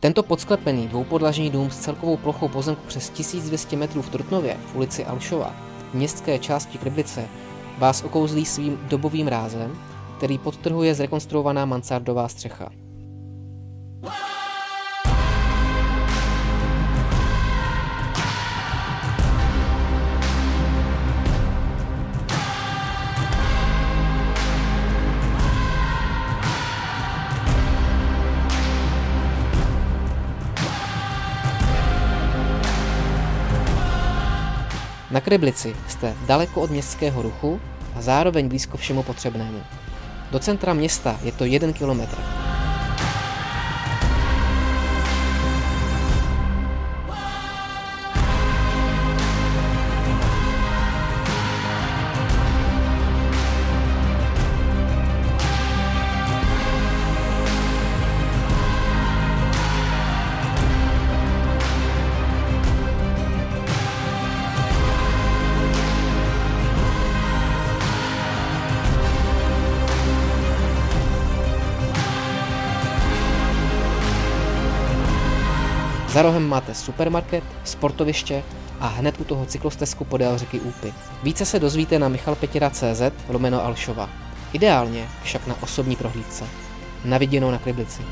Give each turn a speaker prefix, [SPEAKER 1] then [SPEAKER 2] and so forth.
[SPEAKER 1] Tento podsklepený dvoupodlažní dům s celkovou plochou pozemku přes 1200 metrů v Trutnově v ulici Alšova v městské části Kriblice vás okouzlí svým dobovým rázem, který podtrhuje zrekonstruovaná mansardová střecha. Na Kriblici jste daleko od městského ruchu a zároveň blízko všemu potřebnému. Do centra města je to 1 kilometr. Za rohem máte supermarket, sportoviště a hned u toho cyklostezku podél řeky Úpy. Více se dozvíte na michalpetyra.cz/Alšova. Ideálně však na osobní prohlídce. Na viděnou na Kriblici.